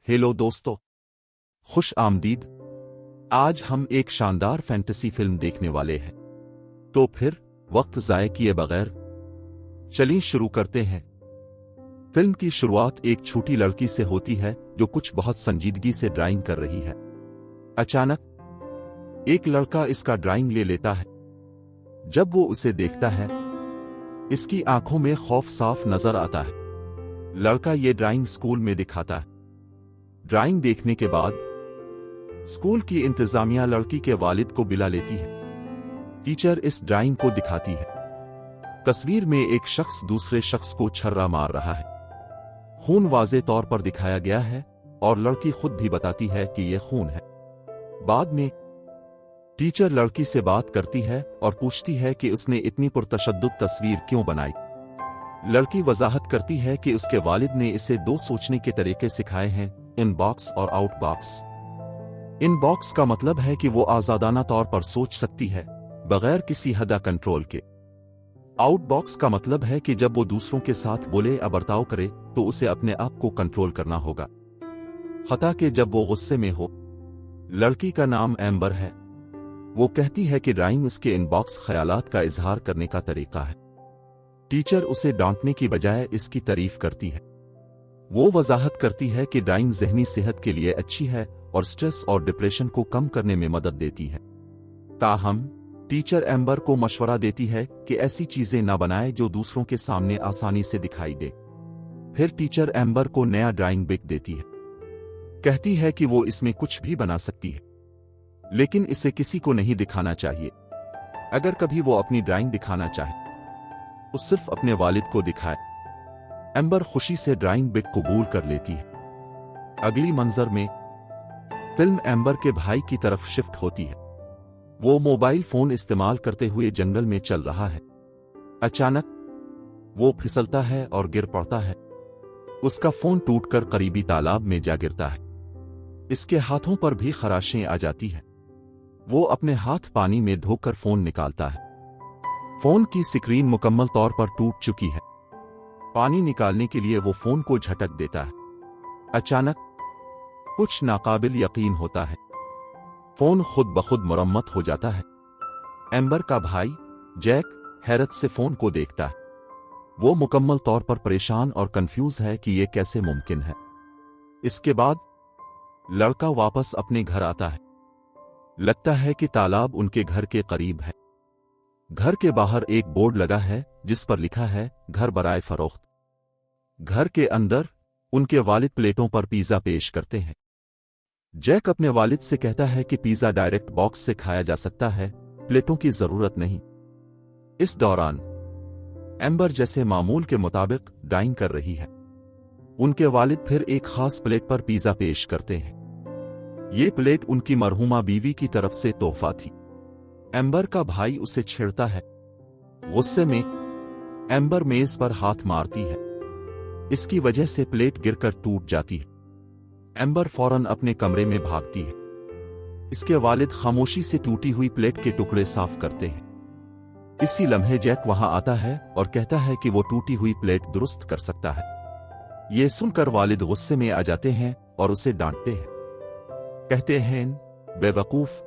Hello दोस्तों, खुश आमदीद। आज हम एक शानदार फैंटेसी फिल्म देखने वाले हैं। तो फिर वक्त ज़ाय किए बगैर चलिए शुरू करते हैं। फिल्म की शुरुआत एक छोटी लड़की से होती है जो कुछ बहुत संजीदगी से ड्राइंग कर रही है। अचानक एक लड़का इसका ड्राइंग ले लेता है। जब वो उसे देखता है, इसकी आंखों में खौफ साफ नजर आता है। लड़का ये ड्राइंग स्कूल में दिखाता है। ड्राइंग देखने के बाद स्कूल की इंतजामिया लड़की के वालिद को बुला लेती है। टीचर इस ड्राइंग को दिखाती है। तस्वीर में एक शख्स दूसरे शख्स को छर्रा मार रहा है। खून वाज़े तौर पर दिखाया गया है और लड़की खुद भी बताती है कि यह खून है। बाद में टीचर लड़की से बात करती है और पूछती है कि उसने इतनी पुरतशद्दुद तस्वीर क्यों बनाई। लड़की वजाहत करती है कि उसके वालिद ने इसे दो सोचने के तरीके सिखाए हैं, इन बॉक्स और आउट बॉक्स। इन बॉक्स का मतलब है कि वो आजादाना तौर पर सोच सकती है बगैर किसी हदा कंट्रोल के। आउट बॉक्स का मतलब है कि जब वो दूसरों के साथ बोले या बर्ताव करे तो उसे अपने आप को कंट्रोल करना होगा, हता कि जब वो गुस्से में हो। लड़की का नाम एम्बर है। वो कहती है कि ड्राइंग उसके इनबॉक्स ख्यालात का इजहार करने का तरीका है। टीचर उसे डांटने की बजाय इसकी तारीफ करती है। वो वजाहत करती है कि ड्राइंग ज़हनी सेहत के लिए अच्छी है और स्ट्रेस और डिप्रेशन को कम करने में मदद देती है। ताहम टीचर एम्बर को मशवरा देती है कि ऐसी चीजें न बनाए जो दूसरों के सामने आसानी से दिखाई दे। फिर टीचर एम्बर को नया ड्राइंग बुक देती है। कहती है कि वो इसमें कुछ भी बना सकती है, लेकिन इसे किसी को नहीं दिखाना चाहिए। अगर कभी वो अपनी ड्राइंग दिखाना चाहे तो सिर्फ अपने वालिद को दिखाए। एम्बर खुशी से ड्राइंग बुक कबूल कर लेती है। अगली मंजर में फिल्म एम्बर के भाई की तरफ शिफ्ट होती है। वो मोबाइल फोन इस्तेमाल करते हुए जंगल में चल रहा है। अचानक वो फिसलता है और गिर पड़ता है। उसका फोन टूटकर करीबी तालाब में जा गिरता है। इसके हाथों पर भी खराशें आ जाती हैं। वो अपने हाथ पानी में धोकर फोन निकालता है। फोन की स्क्रीन मुकम्मल तौर पर टूट चुकी है। पानी निकालने के लिए वो फोन को झटक देता है। अचानक कुछ नाकाबिल यकीन होता है। फोन खुद ब खुद मुरम्मत हो जाता है। एम्बर का भाई जैक हैरत से फोन को देखता है। वो मुकम्मल तौर पर परेशान और कंफ्यूज है कि यह कैसे मुमकिन है। इसके बाद लड़का वापस अपने घर आता है। लगता है कि तालाब उनके घर के करीब है। घर के बाहर एक बोर्ड लगा है जिस पर लिखा है घर बराए फरोख्त। घर के अंदर उनके वालिद प्लेटों पर पिज्जा पेश करते हैं। जैक अपने वालिद से कहता है कि पिज्जा डायरेक्ट बॉक्स से खाया जा सकता है, प्लेटों की जरूरत नहीं। इस दौरान एम्बर जैसे मामूल के मुताबिक ड्राइंग कर रही है। उनके वालिद फिर एक खास प्लेट पर पिज्जा पेश करते हैं। ये प्लेट उनकी मरहूमा बीवी की तरफ से तोहफा थी। एम्बर का भाई उसे छेड़ता है। गुस्से में एम्बर मेज पर हाथ मारती है। इसकी वजह से प्लेट गिरकर टूट जाती है। एम्बर फौरन अपने कमरे में भागती है। इसके वालिद खामोशी से टूटी हुई प्लेट के टुकड़े साफ करते हैं। इसी लम्हे जैक वहां आता है और कहता है कि वो टूटी हुई प्लेट दुरुस्त कर सकता है। ये सुनकर वालिद गुस्से में आ जाते हैं और उसे डांटते हैं। कहते हैं, बेवकूफ,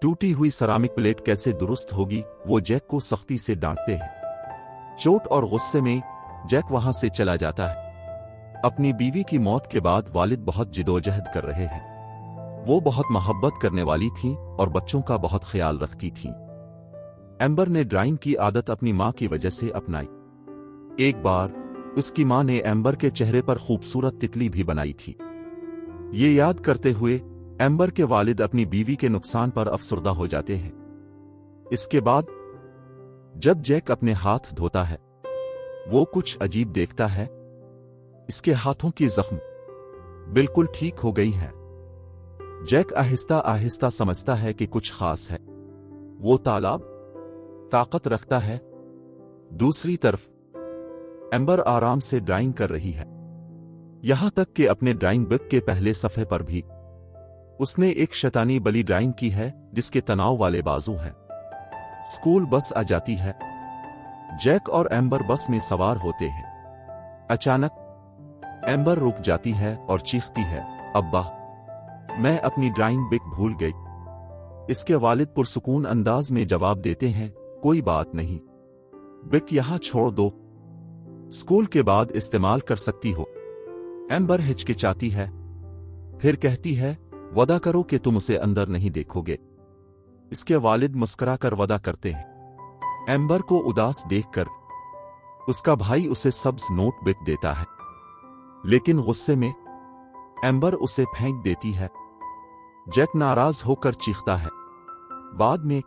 टूटी हुई सरामिक प्लेट कैसे दुरुस्त होगी। वो जैक को सख्ती से डांटते हैं। चोट और गुस्से में जैक वहां से चला जाता है। अपनी बीवी की मौत के बाद वालिद बहुत जिदोजहद कर रहे हैं। वो बहुत मोहब्बत करने वाली थी और बच्चों का बहुत ख्याल रखती थी। एम्बर ने ड्राइंग की आदत अपनी मां की वजह से अपनाई। एक बार उसकी मां ने एम्बर के चेहरे पर खूबसूरत तितली भी बनाई थी। ये याद करते हुए एम्बर के वालिद अपनी बीवी के नुकसान पर अफसरदा हो जाते हैं। इसके बाद जब जैक अपने हाथ धोता है, वो कुछ अजीब देखता है। इसके हाथों की जख्म बिल्कुल ठीक हो गई है। जैक आहिस्ता आहिस्ता समझता है कि कुछ खास है। वो तालाब ताकत रखता है। दूसरी तरफ एम्बर आराम से ड्राइंग कर रही है। यहां तक कि अपने ड्राइंग बुक के पहले सफ़े पर भी उसने एक शैतानी बली ड्राइंग की है जिसके तनाव वाले बाजू हैं। स्कूल बस आ जाती है। जैक और एम्बर बस में सवार होते हैं। अचानक एम्बर रुक जाती है और चीखती है, अब्बा, मैं अपनी ड्राइंग बुक भूल गई। इसके वालिद पुरसुकून अंदाज में जवाब देते हैं, कोई बात नहीं, बुक यहां छोड़ दो, स्कूल के बाद इस्तेमाल कर सकती हो। एम्बर हिचकिचाती है, फिर कहती है, वादा करो कि तुम उसे अंदर नहीं देखोगे। इसके वालिद मुस्कुराकर वादा करते हैं। एम्बर को उदास देखकर उसका भाई उसे सब्ज नोटबुक देता है, लेकिन गुस्से में एम्बर उसे फेंक देती है। जैक नाराज होकर चीखता है। बाद में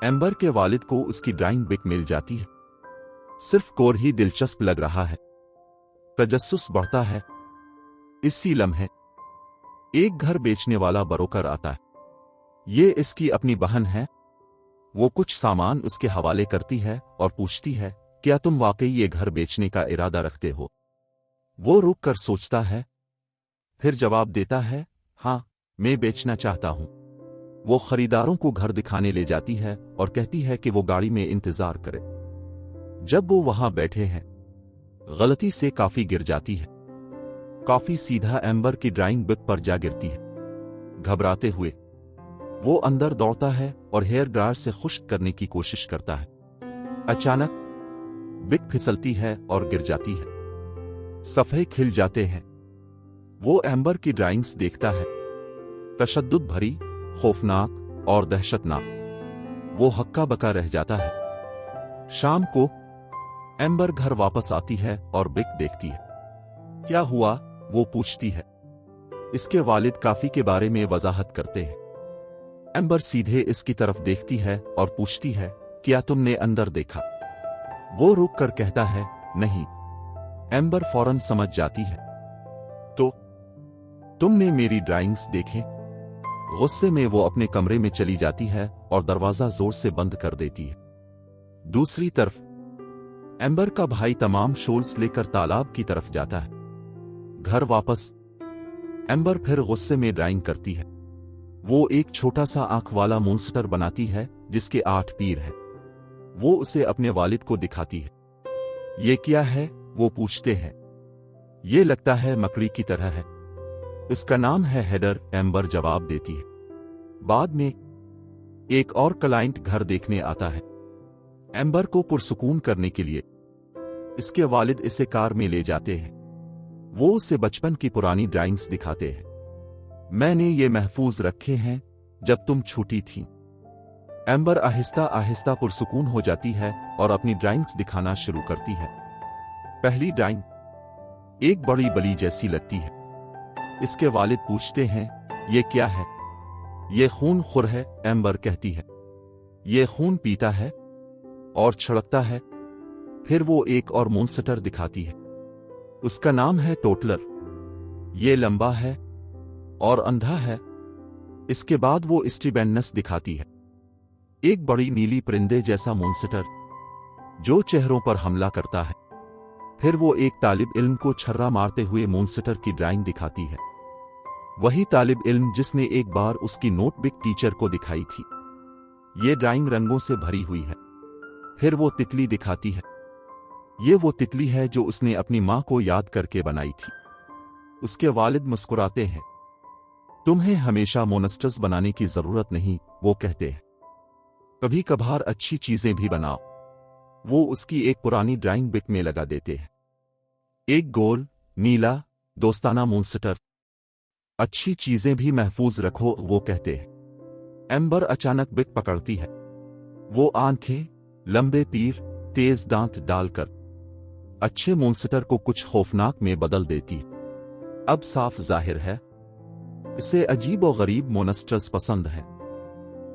एम्बर के वालिद को उसकी ड्राइंग बुक मिल जाती है। सिर्फ कोर ही दिलचस्प लग रहा है। तजस्सुस बढ़ता है। इसी लम्हे एक घर बेचने वाला ब्रोकर आता है। ये इसकी अपनी बहन है। वो कुछ सामान उसके हवाले करती है और पूछती है, क्या तुम वाकई ये घर बेचने का इरादा रखते हो? वो रुक कर सोचता है, फिर जवाब देता है, हाँ, मैं बेचना चाहता हूं। वो खरीदारों को घर दिखाने ले जाती है और कहती है कि वो गाड़ी में इंतजार करे। जब वो वहां बैठे हैं, गलती से काफी गिर जाती है। काफी सीधा एम्बर की ड्राइंग बुक पर जा गिरती है। घबराते हुए वो अंदर दौड़ता है और हेयर ड्रायर से खुश्क करने की कोशिश करता है। अचानक बुक फिसलती है और गिर जाती है। सफ़े खिल जाते हैं। वो एम्बर की ड्राइंग्स देखता है, तशद्दुद भरी, खौफनाक और दहशतनाक। वो हक्का बक्का रह जाता है। शाम को एम्बर घर वापस आती है और बुक देखती है। क्या हुआ? वो पूछती है। इसके वालिद काफी के बारे में वजाहत करते हैं। एम्बर सीधे इसकी तरफ देखती है और पूछती है, क्या तुमने अंदर देखा? वो रुक कर कहता है, नहीं। एम्बर फौरन समझ जाती है। तो तुमने मेरी ड्राइंग्स देखें? गुस्से में वो अपने कमरे में चली जाती है और दरवाजा जोर से बंद कर देती है। दूसरी तरफ एम्बर का भाई तमाम शोल्स लेकर तालाब की तरफ जाता है। घर वापस एम्बर फिर गुस्से में ड्राइंग करती है। वो एक छोटा सा आंख वाला मॉन्स्टर बनाती है जिसके 8 पैर हैं। वो उसे अपने वालिद को दिखाती है। ये क्या है? वो पूछते हैं। ये लगता है मकड़ी की तरह है। इसका नाम है हेडर, एम्बर जवाब देती है। बाद में एक और क्लाइंट घर देखने आता है। एम्बर को पुरसुकून करने के लिए इसके वालिद इसे कार में ले जाते हैं। वो उसे बचपन की पुरानी ड्राइंग्स दिखाते हैं। मैंने ये महफूज रखे हैं जब तुम छोटी थी। एम्बर आहिस्ता आहिस्ता पुरसुकून हो जाती है और अपनी ड्राइंग्स दिखाना शुरू करती है। पहली ड्राइंग एक बड़ी बली जैसी लगती है। इसके वालिद पूछते हैं, ये क्या है? ये खून खुर है, एम्बर कहती है। ये खून पीता है और छिड़कता है। फिर वो एक और मॉन्स्टर दिखाती है। उसका नाम है टोटलर। ये लंबा है और अंधा है। इसके बाद वो स्टीबेनस दिखाती है, एक बड़ी नीली परिंदे जैसा मॉन्स्टर जो चेहरों पर हमला करता है। फिर वो एक तालिब इल्म को छर्रा मारते हुए मॉन्स्टर की ड्राइंग दिखाती है। वही तालिब इल्म जिसने एक बार उसकी नोटबुक टीचर को दिखाई थी। ये ड्राइंग रंगों से भरी हुई है। फिर वो तितली दिखाती है। ये वो तितली है जो उसने अपनी मां को याद करके बनाई थी। उसके वालिद मुस्कुराते हैं। तुम्हें हमेशा मोनस्टर्स बनाने की जरूरत नहीं, वो कहते हैं। कभी कभार अच्छी चीजें भी बनाओ। वो उसकी एक पुरानी ड्राइंग बुक में लगा देते हैं। एक गोल, नीला, दोस्ताना मॉन्स्टर। अच्छी चीजें भी महफूज रखो, वो कहते हैं। एम्बर अचानक बुक पकड़ती है। वो आंखें, लंबे पैर, तेज दांत डालकर अच्छे मॉन्स्टर को कुछ खौफनाक में बदल देती। अब साफ जाहिर है इसे अजीब और गरीब मॉन्स्टर्स पसंद हैं।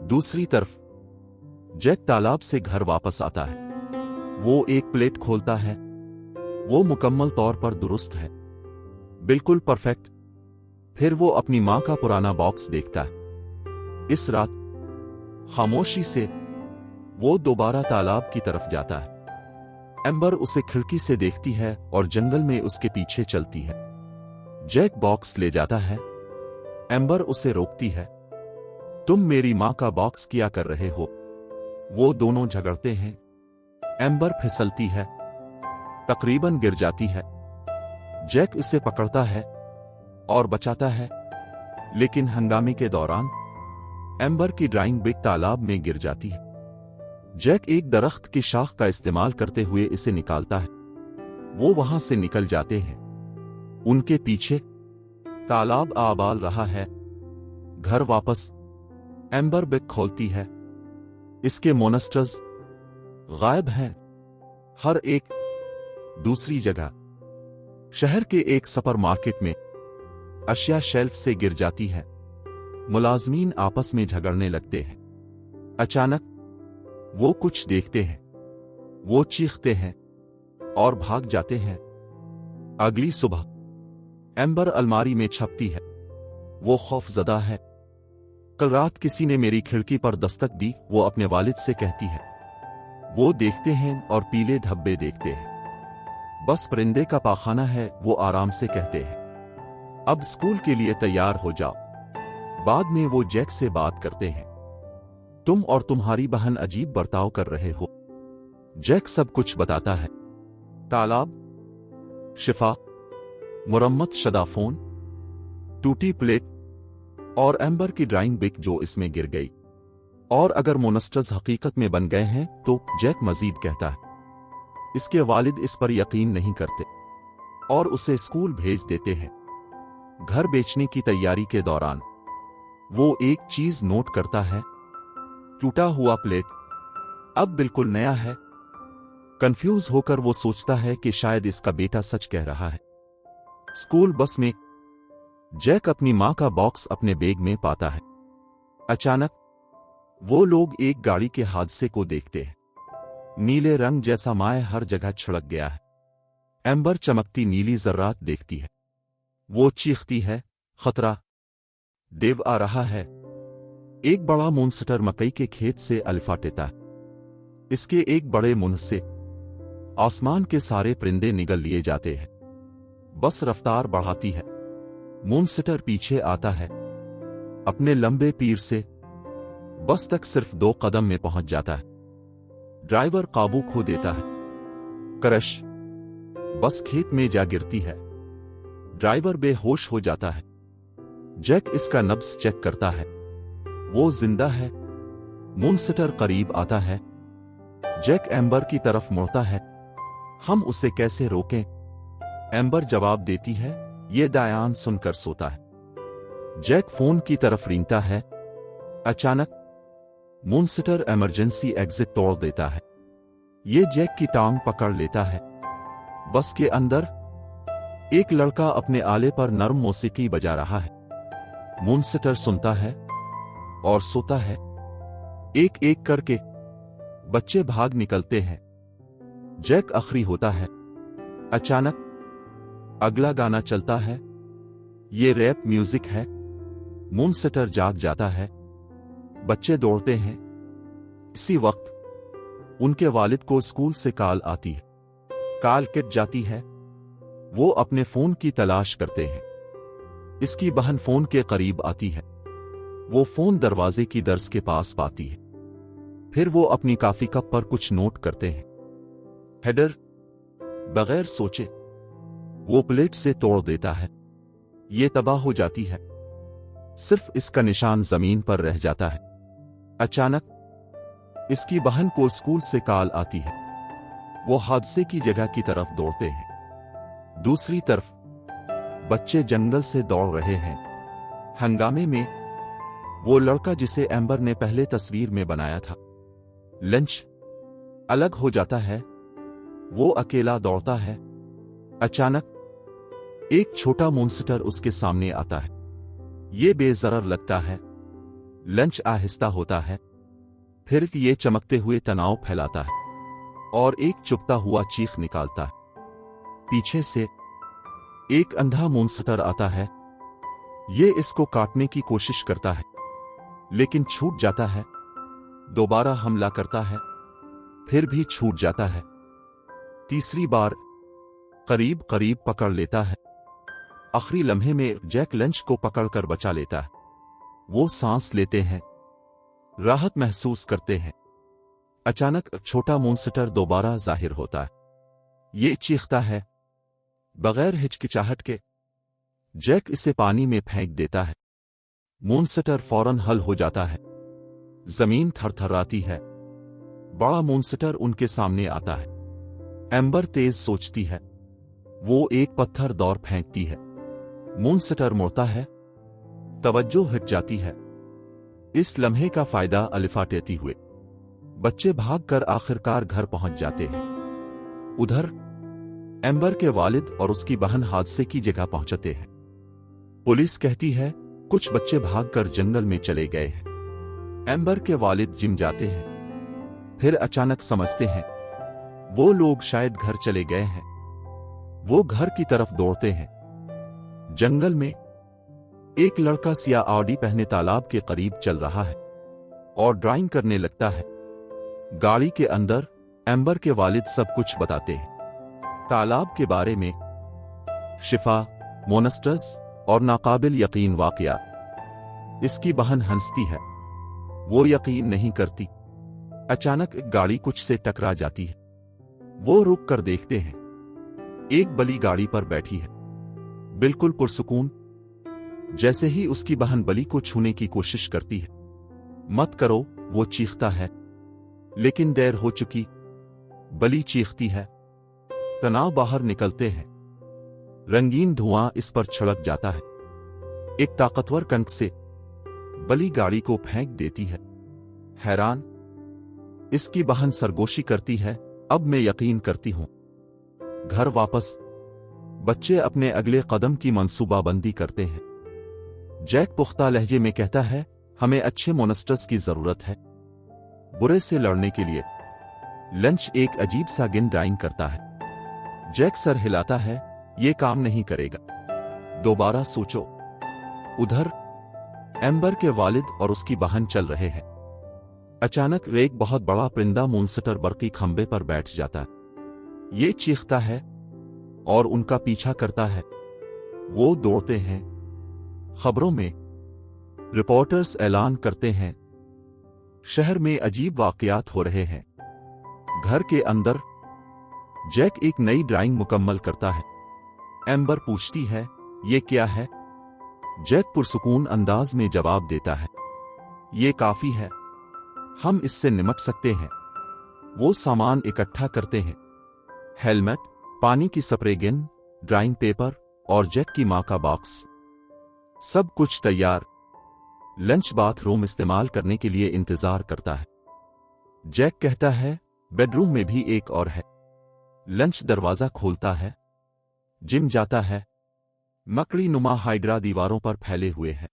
दूसरी तरफ जैक तालाब से घर वापस आता है। वो एक प्लेट खोलता है। वो मुकम्मल तौर पर दुरुस्त है, बिल्कुल परफेक्ट। फिर वो अपनी मां का पुराना बॉक्स देखता है। इस रात खामोशी से वो दोबारा तालाब की तरफ जाता है। एम्बर उसे खिड़की से देखती है और जंगल में उसके पीछे चलती है। जैक बॉक्स ले जाता है। एम्बर उसे रोकती है। तुम मेरी मां का बॉक्स क्या कर रहे हो? वो दोनों झगड़ते हैं। एम्बर फिसलती है, तकरीबन गिर जाती है। जैक इसे पकड़ता है और बचाता है, लेकिन हंगामे के दौरान एम्बर की ड्राइंग बिग तालाब में गिर जाती है। जैक एक दरख्त की शाख का इस्तेमाल करते हुए इसे निकालता है। वो वहां से निकल जाते हैं। उनके पीछे तालाब आबाल रहा है। घर वापस एम्बर बिग खोलती है। इसके मोनेस्टर्स गायब हैं, हर एक दूसरी जगह। शहर के एक सुपरमार्केट में अशिया शेल्फ से गिर जाती है। मुलाजमीन आपस में झगड़ने लगते हैं। अचानक वो कुछ देखते हैं। वो चीखते हैं और भाग जाते हैं। अगली सुबह एम्बर अलमारी में छपती है। वो खौफजदा है। कल रात किसी ने मेरी खिड़की पर दस्तक दी, वो अपने वालिद से कहती है। वो देखते हैं और पीले धब्बे देखते हैं। बस परिंदे का पाखाना है, वो आराम से कहते हैं। अब स्कूल के लिए तैयार हो जाओ। बाद में वो जैक से बात करते हैं। तुम और तुम्हारी बहन अजीब बर्ताव कर रहे हो। जैक सब कुछ बताता है। तालाब, शिफा, मुरम्मत शदा फोन, टूटी प्लेट और एम्बर की ड्राइंग बिग जो इसमें गिर गई। और अगर मोनेस्टर्स हकीकत में बन गए हैं तो जैक मजीद कहता है। इसके वालिद इस पर यकीन नहीं करते और उसे स्कूल भेज देते हैं। घर बेचने की तैयारी के दौरान वो एक चीज नोट करता है। टूटा हुआ प्लेट अब बिल्कुल नया है। कंफ्यूज होकर वो सोचता है कि शायद इसका बेटा सच कह रहा है। स्कूल बस में जैक अपनी मां का बॉक्स अपने बैग में पाता है। अचानक वो लोग एक गाड़ी के हादसे को देखते हैं। नीले रंग जैसा माय हर जगह छिड़क गया है। एम्बर चमकती नीली जर्रात देखती है। वो चीखती है, खतरा, देव आ रहा है। एक बड़ा मॉन्स्टर मकई के खेत से अलिफाटेता है। इसके एक बड़े मुंह से आसमान के सारे परिंदे निगल लिए जाते हैं। बस रफ्तार बढ़ाती है। मॉन्स्टर पीछे आता है। अपने लंबे पीर से बस तक सिर्फ 2 कदम में पहुंच जाता है। ड्राइवर काबू खो देता है। क्रश, बस खेत में जा गिरती है। ड्राइवर बेहोश हो जाता है। जैक इसका नब्ज चेक करता है। वो जिंदा है। मॉन्स्टर करीब आता है। जैक एम्बर की तरफ मुड़ता है। हम उसे कैसे रोकें? एम्बर जवाब देती है, ये दायान सुनकर सोता है। जैक फोन की तरफ रेंगता है। अचानक मॉन्स्टर इमरजेंसी एग्जिट तोड़ देता है। ये जैक की टांग पकड़ लेता है। बस के अंदर एक लड़का अपने आले पर नर्म मौसीकी बजा रहा है। मॉन्स्टर सुनता है और सोता है। एक एक करके बच्चे भाग निकलते हैं। जैक आखिरी होता है। अचानक अगला गाना चलता है। ये रैप म्यूजिक है। मॉन्स्टर जाग जाता है। बच्चे दौड़ते हैं। इसी वक्त उनके वालिद को स्कूल से कॉल आती है। कॉल कट जाती है। वो अपने फोन की तलाश करते हैं। इसकी बहन फोन के करीब आती है। वो फोन दरवाजे की दर्ज के पास पाती है। फिर वो अपनी कॉफी कप पर कुछ नोट करते हैं। हेडर बगैर सोचे वो प्लेट से तोड़ देता है। ये तबाह हो जाती है। सिर्फ इसका निशान जमीन पर रह जाता है। अचानक इसकी बहन को स्कूल से कॉल आती है। वो हादसे की जगह की तरफ दौड़ते हैं। दूसरी तरफ बच्चे जंगल से दौड़ रहे हैं। हंगामे में वो लड़का जिसे एम्बर ने पहले तस्वीर में बनाया था, लंच, अलग हो जाता है। वो अकेला दौड़ता है। अचानक एक छोटा मॉन्स्टर उसके सामने आता है। ये बेजरर लगता है। लंच आहिस्ता होता है। फिर ये चमकते हुए तनाव फैलाता है और एक चुभता हुआ चीख निकालता है। पीछे से एक अंधा मॉन्स्टर आता है। ये इसको काटने की कोशिश करता है, लेकिन छूट जाता है। दोबारा हमला करता है, फिर भी छूट जाता है। तीसरी बार करीब करीब पकड़ लेता है। आखिरी लम्हे में जैक लंच को पकड़कर बचा लेता है। वो सांस लेते हैं, राहत महसूस करते हैं। अचानक छोटा मॉन्स्टर दोबारा जाहिर होता है। ये चीखता है, बगैर हिचकिचाहट के जैक इसे पानी में फेंक देता है। मूनस्टर फौरन हल हो जाता है। जमीन थरथराती है। बड़ा मूनस्टर उनके सामने आता है। एम्बर तेज सोचती है। वो एक पत्थर दौड़ फेंकती है। मूनस्टर मुड़ता है। तवज्जो हट जाती है। इस लम्हे का फायदा अलिफा लेती हुए बच्चे भागकर आखिरकार घर पहुंच जाते हैं। उधर एम्बर के वालिद और उसकी बहन हादसे की जगह पहुंचते हैं। पुलिस कहती है कुछ बच्चे भागकर जंगल में चले गए हैं। एम्बर के वालिद जिम जाते हैं। फिर अचानक समझते हैं वो लोग शायद घर चले गए हैं। वो घर की तरफ दौड़ते हैं। जंगल में एक लड़का सिया ऑडी पहने तालाब के करीब चल रहा है और ड्राइंग करने लगता है। गाड़ी के अंदर एम्बर के वालिद सब कुछ बताते हैं। तालाब के बारे में, शिफा, मोनस्टर्स और नाकाबिल यकीन वाकया। इसकी बहन हंसती है। वो यकीन नहीं करती। अचानक गाड़ी कुछ से टकरा जाती है। वो रुक कर देखते हैं। एक बली गाड़ी पर बैठी है, बिल्कुल पुरसुकून। जैसे ही उसकी बहन बली को छूने की कोशिश करती है, मत करो, वो चीखता है। लेकिन देर हो चुकी। बली चीखती है। तनाव बाहर निकलते हैं। रंगीन धुआं इस पर छिड़क जाता है। एक ताकतवर कंक से बली गाड़ी को फेंक देती है। हैरान, इसकी बहन सरगोशी करती है, अब मैं यकीन करती हूं। घर वापस बच्चे अपने अगले कदम की मंसूबाबंदी करते हैं। जैक पुख्ता लहजे में कहता है, हमें अच्छे मोनस्टर्स की जरूरत है बुरे से लड़ने के लिए। लंच एक अजीब सा गिन ड्राइंग करता है। जैक सर हिलाता है, ये काम नहीं करेगा, दोबारा सोचो। उधर एम्बर के वालिद और उसकी बहन चल रहे हैं। अचानक एक बहुत बड़ा परिंदा मूनस्टर बरकी खंबे पर बैठ जाता है। ये चीखता है और उनका पीछा करता है। वो दौड़ते हैं। खबरों में रिपोर्टर्स ऐलान करते हैं शहर में अजीब वाकयात हो रहे हैं। घर के अंदर जैक एक नई ड्राइंग मुकम्मल करता है। एम्बर पूछती है, ये क्या है? जैक पुरसुकून अंदाज में जवाब देता है, ये काफी है, हम इससे निपट सकते हैं। वो सामान इकट्ठा करते हैं। हेलमेट, पानी की स्प्रे गन, ड्राइंग पेपर और जैक की मां का बॉक्स। सब कुछ तैयार। लंच बाथरूम इस्तेमाल करने के लिए इंतजार करता है। जैक कहता है, बेडरूम में भी एक और है। लंच दरवाजा खोलता है। जिम जाता है। मकड़ी नुमा हाइड्रा दीवारों पर फैले हुए हैं।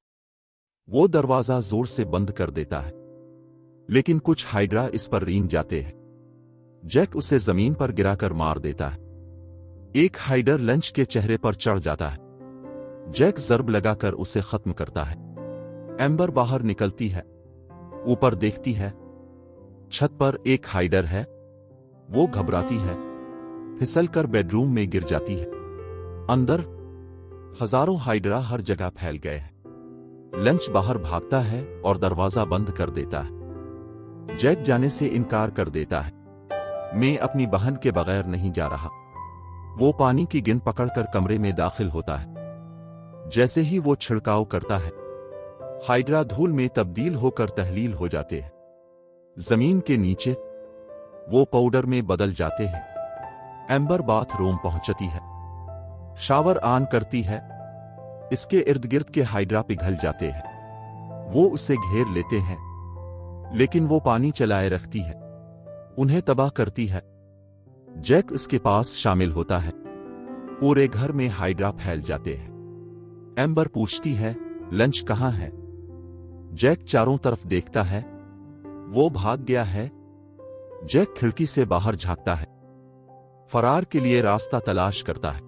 वो दरवाजा जोर से बंद कर देता है, लेकिन कुछ हाइड्रा इस पर रींग जाते हैं। जैक उसे जमीन पर गिराकर मार देता है। एक हाइडर लंच के चेहरे पर चढ़ जाता है। जैक जर्ब लगाकर उसे खत्म करता है। एम्बर बाहर निकलती है। ऊपर देखती है। छत पर एक हाइडर है। वो घबराती है, फिसलकर बेडरूम में गिर जाती है। अंदर हजारों हाइड्रा हर जगह फैल गए हैं। लंच बाहर भागता है और दरवाजा बंद कर देता है। जैक जाने से इनकार कर देता है। मैं अपनी बहन के बगैर नहीं जा रहा। वो पानी की गेंद पकड़कर कमरे में दाखिल होता है। जैसे ही वो छिड़काव करता है, हाइड्रा धूल में तब्दील होकर तहलील हो जाते हैं। जमीन के नीचे वो पाउडर में बदल जाते हैं। एम्बर बाथरूम पहुंचती है। शावर ऑन करती है। इसके इर्द गिर्द के हाइड्रा पिघल जाते हैं। वो उसे घेर लेते हैं, लेकिन वो पानी चलाए रखती है, उन्हें तबाह करती है। जैक इसके पास शामिल होता है। पूरे घर में हाइड्रा फैल जाते हैं। एम्बर पूछती है, लंच कहां है? जैक चारों तरफ देखता है। वो भाग गया है। जैक खिड़की से बाहर झांकता है। फरार के लिए रास्ता तलाश करता है।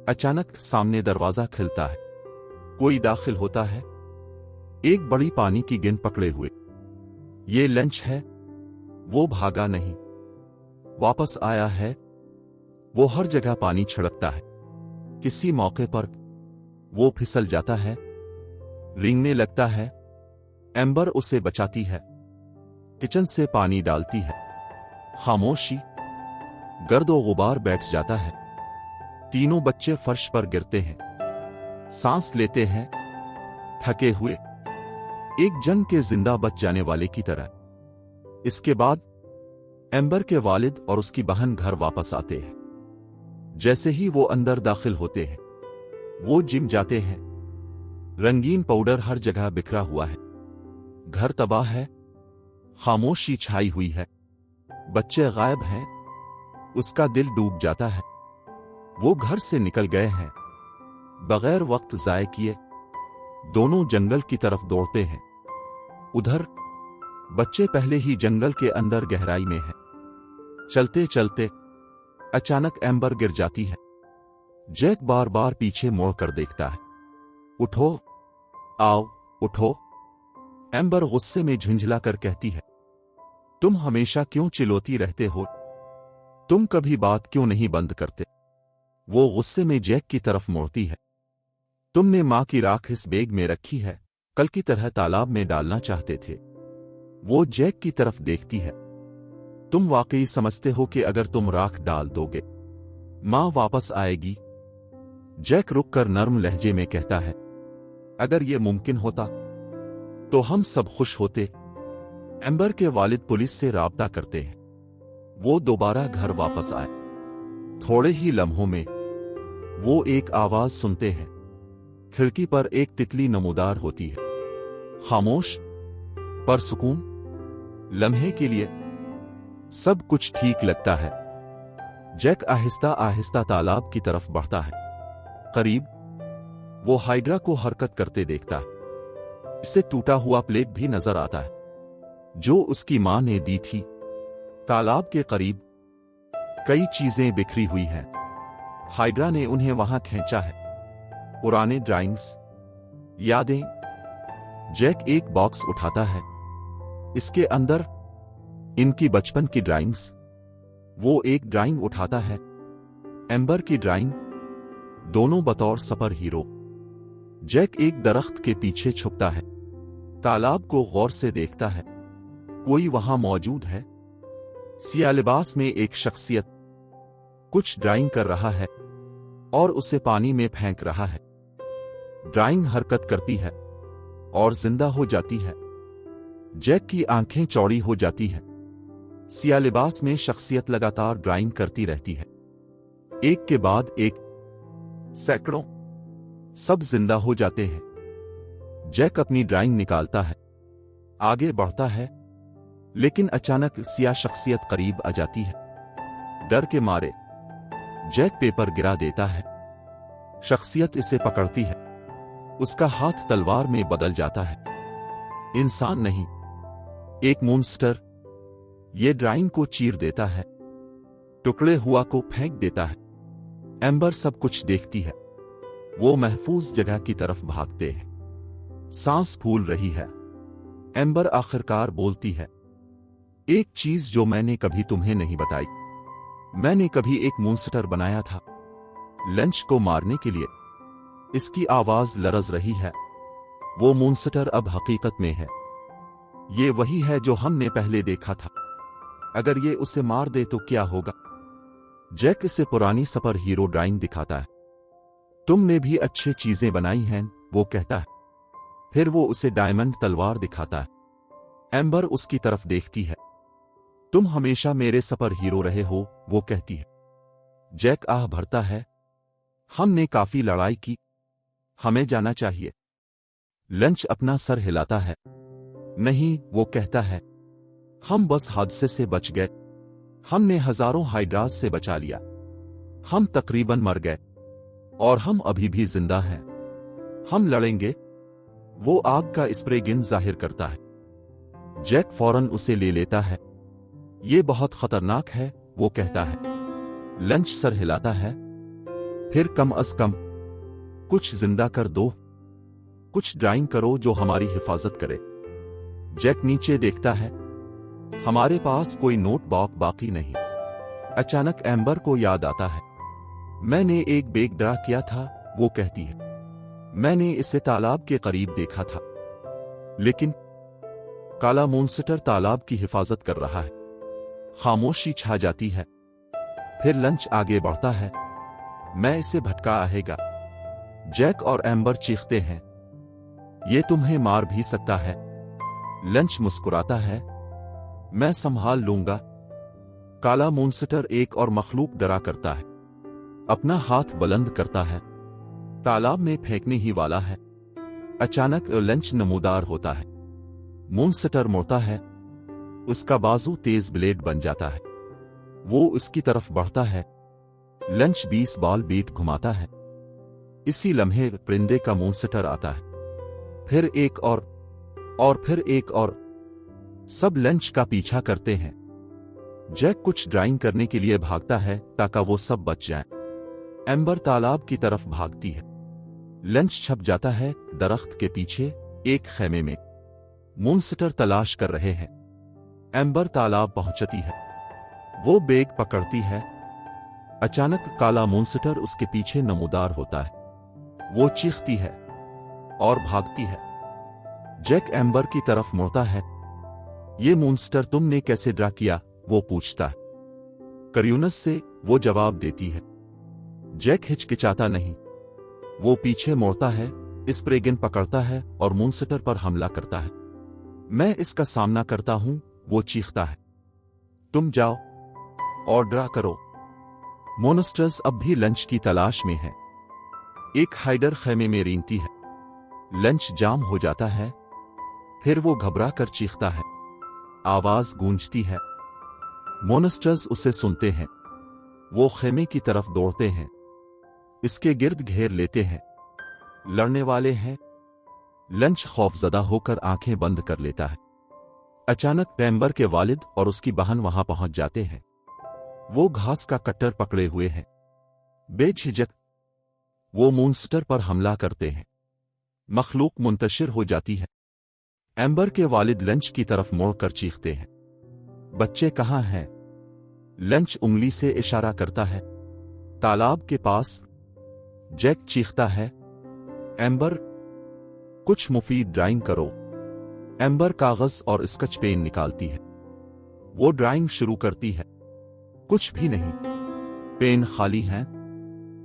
अचानक सामने दरवाजा खिलता है। कोई दाखिल होता है, एक बड़ी पानी की गेंद पकड़े हुए। ये लंच है। वो भागा नहीं, वापस आया है। वो हर जगह पानी छिड़कता है। किसी मौके पर वो फिसल जाता है, रेंगने लगता है। एम्बर उसे बचाती है, किचन से पानी डालती है। खामोशी, गर्द और गुबार बैठ जाता है। तीनों बच्चे फर्श पर गिरते हैं, सांस लेते हैं, थके हुए, एक जंग के जिंदा बच जाने वाले की तरह। इसके बाद एम्बर के वालिद और उसकी बहन घर वापस आते हैं। जैसे ही वो अंदर दाखिल होते हैं, वो जिम जाते हैं। रंगीन पाउडर हर जगह बिखरा हुआ है, घर तबाह है, खामोशी छाई हुई है, बच्चे गायब हैं। उसका दिल डूब जाता है। वो घर से निकल गए हैं, बगैर वक्त जाए किए। दोनों जंगल की तरफ दौड़ते हैं। उधर बच्चे पहले ही जंगल के अंदर गहराई में हैं। चलते चलते अचानक एम्बर गिर जाती है। जैक बार बार पीछे मोड़ कर देखता है। उठो, आओ, उठो। एम्बर गुस्से में झुंझलाकर कहती है, तुम हमेशा क्यों चिल्लाती रहते हो? तुम कभी बात क्यों नहीं बंद करते? वो गुस्से में जैक की तरफ मोड़ती है। तुमने मां की राख इस बैग में रखी है, कल की तरह तालाब में डालना चाहते थे। वो जैक की तरफ देखती है। तुम वाकई समझते हो कि अगर तुम राख डाल दोगे, मां वापस आएगी? जैक रुककर नर्म लहजे में कहता है, अगर यह मुमकिन होता तो हम सब खुश होते। एम्बर के वालिद पुलिस से राब्ता करते हैं। वो दोबारा घर वापस आए। थोड़े ही लम्हों में वो एक आवाज सुनते हैं। खिड़की पर एक तितली नमूदार होती है, खामोश पर सुकून। लम्हे के लिए सब कुछ ठीक लगता है। जैक आहिस्ता आहिस्ता तालाब की तरफ बढ़ता है। करीब वो हाइड्रा को हरकत करते देखता है। इसे टूटा हुआ प्लेट भी नजर आता है, जो उसकी मां ने दी थी। तालाब के करीब कई चीजें बिखरी हुई हैं। हाइड्रा ने उन्हें वहां खींचा है। पुराने ड्राइंग्स, यादें। जैक एक बॉक्स उठाता है। इसके अंदर इनकी बचपन की ड्राइंग्स। वो एक ड्राइंग उठाता है, एम्बर की ड्राइंग, दोनों बतौर सुपर हीरो। जैक एक दरख्त के पीछे छुपता है, तालाब को गौर से देखता है। कोई वहां मौजूद है। सियाह लिबास में एक शख्सियत कुछ ड्राइंग कर रहा है और उसे पानी में फेंक रहा है। ड्राइंग हरकत करती है और जिंदा हो जाती है। जैक की आंखें चौड़ी हो जाती हैं। सियाह लिबास में शख्सियत लगातार ड्राइंग करती रहती है, एक के बाद एक, सैकड़ों। सब जिंदा हो जाते हैं। जैक अपनी ड्राइंग निकालता है, आगे बढ़ता है, लेकिन अचानक सियाह शख्सियत करीब आ जाती है। डर के मारे जैक पेपर गिरा देता है। शख्सियत इसे पकड़ती है। उसका हाथ तलवार में बदल जाता है। इंसान नहीं, एक मॉन्स्टर। ये ड्राइंग को चीर देता है, टुकड़े हुआ को फेंक देता है। एम्बर सब कुछ देखती है। वो महफूज जगह की तरफ भागते हैं। सांस फूल रही है। एम्बर आखिरकार बोलती है, एक चीज जो मैंने कभी तुम्हें नहीं बताई। मैंने कभी एक मॉन्स्टर बनाया था, लंच को मारने के लिए। इसकी आवाज लरज रही है। वो मॉन्स्टर अब हकीकत में है। ये वही है जो हमने पहले देखा था। अगर ये उसे मार दे तो क्या होगा? जैक इसे पुरानी सुपर हीरो ड्राइंग दिखाता है। तुमने भी अच्छी चीजें बनाई हैं, वो कहता है। फिर वो उसे डायमंड तलवार दिखाता है। एम्बर उसकी तरफ देखती है। तुम हमेशा मेरे सुपर हीरो रहे हो, वो कहती है। जैक आह भरता है, हमने काफी लड़ाई की, हमें जाना चाहिए। लंच अपना सर हिलाता है। नहीं, वो कहता है, हम बस हादसे से बच गए। हमने हजारों हाइड्रास से बचा लिया। हम तकरीबन मर गए और हम अभी भी जिंदा हैं। हम लड़ेंगे। वो आग का स्प्रे गन जाहिर करता है। जैक फौरन उसे ले लेता है। ये बहुत खतरनाक है, वो कहता है। लंच सर हिलाता है। फिर कम अज कम कुछ जिंदा कर दो, कुछ ड्राइंग करो जो हमारी हिफाजत करे। जैक नीचे देखता है। हमारे पास कोई नोट बाकी नहीं। अचानक एम्बर को याद आता है, मैंने एक बैग ड्रा किया था, वो कहती है। मैंने इसे तालाब के करीब देखा था, लेकिन काला मॉन्स्टर तालाब की हिफाजत कर रहा है। खामोशी छा जाती है। फिर लंच आगे बढ़ता है। मैं इसे भटका आएगा। जैक और एम्बर चीखते हैं, ये तुम्हें मार भी सकता है। लंच मुस्कुराता है, मैं संभाल लूंगा। काला मॉन्स्टर एक और मखलूक डरा करता है, अपना हाथ बुलंद करता है, तालाब में फेंकने ही वाला है। अचानक लंच नमूदार होता है। मॉन्स्टर मुड़ता है, उसका बाजू तेज ब्लेड बन जाता है। वो उसकी तरफ बढ़ता है। लंच 20 बॉल बीट घुमाता है। इसी लम्हे परिंदे का मॉन्स्टर आता है, फिर एक और फिर एक और। सब लंच का पीछा करते हैं। जैक कुछ ड्राइंग करने के लिए भागता है ताकि वो सब बच जाएं। एम्बर तालाब की तरफ भागती है। लंच छप जाता है दरख्त के पीछे एक खेमे में। मॉन्स्टर तलाश कर रहे हैं। एम्बर तालाब पहुंचती है। वो बैग पकड़ती है। अचानक काला मॉन्स्टर उसके पीछे नमूदार होता है। वो चीखती है और भागती है। जैक एम्बर की तरफ मुड़ता है। ये मॉन्स्टर तुमने कैसे ड्रा किया? वो पूछता है। करियूनस से वो जवाब देती है। जैक हिचकिचाता नहीं। वो पीछे मुड़ता है, स्प्रेगन पकड़ता है और मॉन्स्टर पर हमला करता है। मैं इसका सामना करता हूं, वो चीखता है। तुम जाओ और ड्रा करो। मॉन्स्टर्स अब भी लंच की तलाश में है। एक हाइडर खेमे में रेंगती है। लंच जाम हो जाता है। फिर वो घबरा कर चीखता है। आवाज गूंजती है। मॉन्स्टर्स उसे सुनते हैं। वो खेमे की तरफ दौड़ते हैं। इसके गिर्द घेर लेते हैं। लड़ने वाले हैं। लंच खौफजदा होकर आंखें बंद कर लेता है। अचानक एम्बर के वालिद और उसकी बहन वहां पहुंच जाते हैं। वो घास का कट्टर पकड़े हुए हैं। बेझिझक वो मॉन्स्टर पर हमला करते हैं। मखलूक मुंतशिर हो जाती है। एम्बर के वालिद लंच की तरफ मुड़कर चीखते हैं, बच्चे कहां हैं? लंच उंगली से इशारा करता है। तालाब के पास। जैक चीखता है, एम्बर कुछ मुफीद ड्राइंग करो। एम्बर कागज और स्केच पेन निकालती है। वो ड्राइंग शुरू करती है। कुछ भी नहीं। पेन खाली हैं।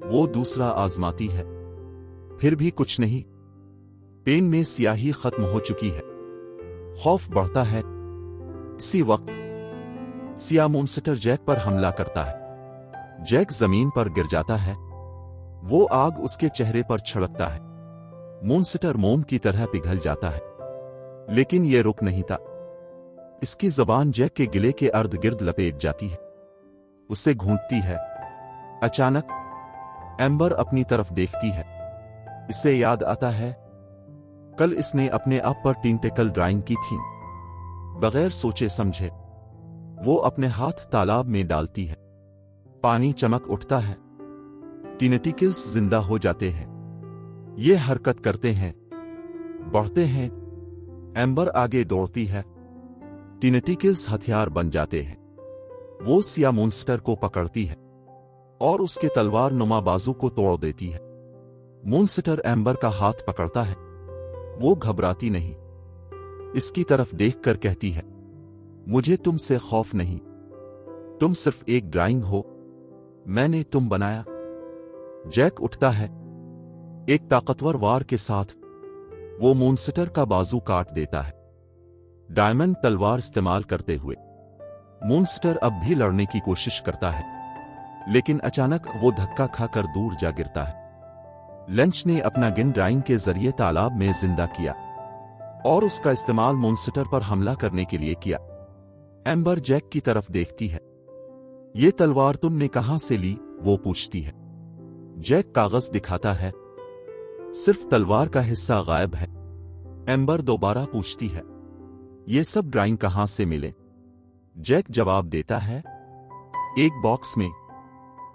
वो दूसरा आजमाती है, फिर भी कुछ नहीं। पेन में स्याही खत्म हो चुकी है। खौफ बढ़ता है। इसी वक्त सिया मॉन्स्टर जैक पर हमला करता है। जैक जमीन पर गिर जाता है। वो आग उसके चेहरे पर छिड़कता है। मॉन्स्टर मोम की तरह पिघल जाता है, लेकिन यह रुक नहीं था। इसकी जबान जैक के गिले के अर्ध गिर्द लपेट जाती है, उसे घूंटती है। अचानक एम्बर अपनी तरफ देखती है। इसे याद आता है, कल इसने अपने आप पर टेंटेकल ड्राइंग की थी। बगैर सोचे समझे वो अपने हाथ तालाब में डालती है। पानी चमक उठता है। टेंटेकल्स जिंदा हो जाते हैं। ये हरकत करते हैं, बढ़ते हैं। एम्बर आगे दौड़ती है। टेंटेकल्स हथियार बन जाते हैं। वो सिया मॉन्स्टर को पकड़ती है और उसके तलवार नुमा बाजू को तोड़ देती है। मॉन्स्टर एम्बर का हाथ पकड़ता है। वो घबराती नहीं। इसकी तरफ देखकर कहती है, मुझे तुमसे खौफ नहीं। तुम सिर्फ एक ड्राइंग हो। मैंने तुम बनाया। जैक उठता है। एक ताकतवर वार के साथ वो मॉन्स्टर का बाजू काट देता है, डायमंड तलवार इस्तेमाल करते हुए। मॉन्स्टर अब भी लड़ने की कोशिश करता है, लेकिन अचानक वो धक्का खाकर दूर जा गिरता है। लंच ने अपना गिन ड्राइंग के जरिए तालाब में जिंदा किया और उसका इस्तेमाल मॉन्स्टर पर हमला करने के लिए किया। एम्बर जैक की तरफ देखती है। ये तलवार तुमने कहां से ली? वो पूछती है। जैक कागज दिखाता है। सिर्फ तलवार का हिस्सा गायब है। एम्बर दोबारा पूछती है, ये सब ड्राइंग कहां से मिले? जैक जवाब देता है, एक बॉक्स में,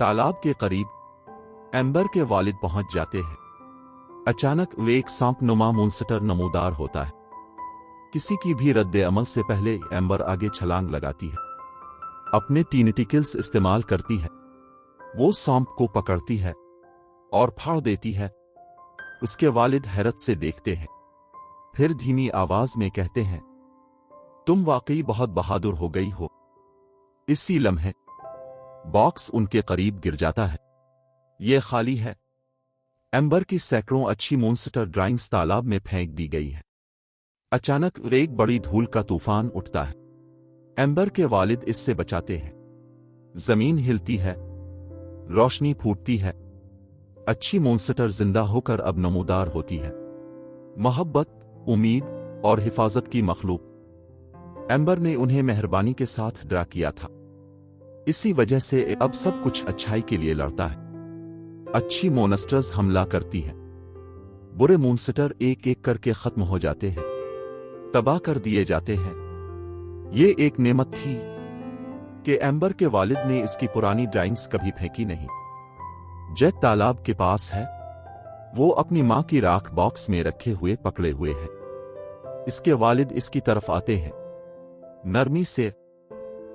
तालाब के करीब। एम्बर के वालिद पहुंच जाते हैं। अचानक वे एक सांप नुमा मॉन्स्टर नमूदार होता है। किसी की भी रद्दे अमल से पहले एम्बर आगे छलांग लगाती है। अपने टेंटेकल्स इस्तेमाल करती है। वो सांप को पकड़ती है और फाड़ देती है। उसके वालिद हैरत से देखते हैं, फिर धीमी आवाज में कहते हैं, तुम वाकई बहुत बहादुर हो गई हो। इसी लम्हे बॉक्स उनके करीब गिर जाता है। ये खाली है। एम्बर की सैकड़ों अच्छी मॉन्स्टर ड्राइंग्स तालाब में फेंक दी गई है। अचानक एक बड़ी धूल का तूफान उठता है। एम्बर के वालिद इससे बचाते हैं। जमीन हिलती है, रोशनी फूटती है। अच्छी मॉन्स्टर जिंदा होकर अब नमूदार होती है। मोहब्बत, उम्मीद और हिफाजत की मखलूक। एम्बर ने उन्हें मेहरबानी के साथ ड्रा किया था। इसी वजह से अब सब कुछ अच्छाई के लिए लड़ता है। अच्छी मॉन्स्टर्स हमला करती हैं। बुरे मॉन्स्टर एक एक करके खत्म हो जाते हैं, तबाह कर दिए जाते हैं। ये एक नेमत थी कि एम्बर के वालिद ने इसकी पुरानी ड्राइंग्स कभी फेंकी नहीं। जैक तालाब के पास है। वो अपनी मां की राख बॉक्स में रखे हुए पकड़े हुए है। इसके वालिद इसकी तरफ आते हैं नरमी से।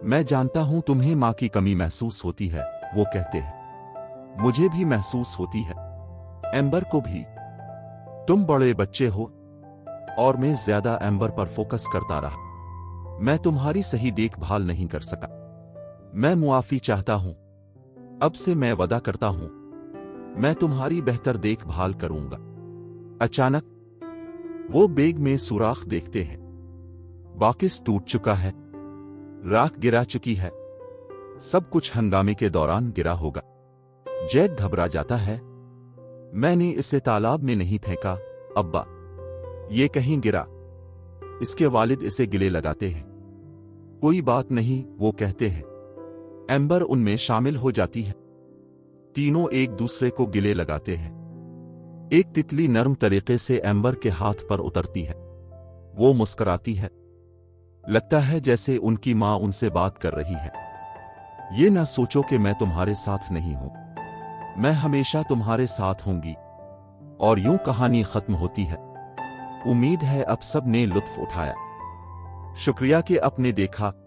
मैं जानता हूं तुम्हें मां की कमी महसूस होती है, वो कहते हैं। मुझे भी महसूस होती है, एम्बर को भी। तुम बड़े बच्चे हो और मैं ज्यादा एम्बर पर फोकस करता रहा। मैं तुम्हारी सही देखभाल नहीं कर सका। मैं मुआफी चाहता हूं। अब से मैं वादा करता हूं, मैं तुम्हारी बेहतर देखभाल करूंगा। अचानक वो बैग में सुराख देखते हैं। बाकिस टूट चुका है, राख गिरा चुकी है। सब कुछ हंगामे के दौरान गिरा होगा। जैक घबरा जाता है। मैंने इसे तालाब में नहीं फेंका अब्बा, ये कहीं गिरा। इसके वालिद इसे गिले लगाते हैं। कोई बात नहीं, वो कहते हैं। एम्बर उनमें शामिल हो जाती है। तीनों एक दूसरे को गिले लगाते हैं। एक तितली नर्म तरीके से एम्बर के हाथ पर उतरती है। वो मुस्कुराती है। लगता है जैसे उनकी मां उनसे बात कर रही है। ये ना सोचो कि मैं तुम्हारे साथ नहीं हूं, मैं हमेशा तुम्हारे साथ होंगी। और यूं कहानी खत्म होती है। उम्मीद है अब सब ने लुत्फ उठाया। शुक्रिया कि आपने देखा।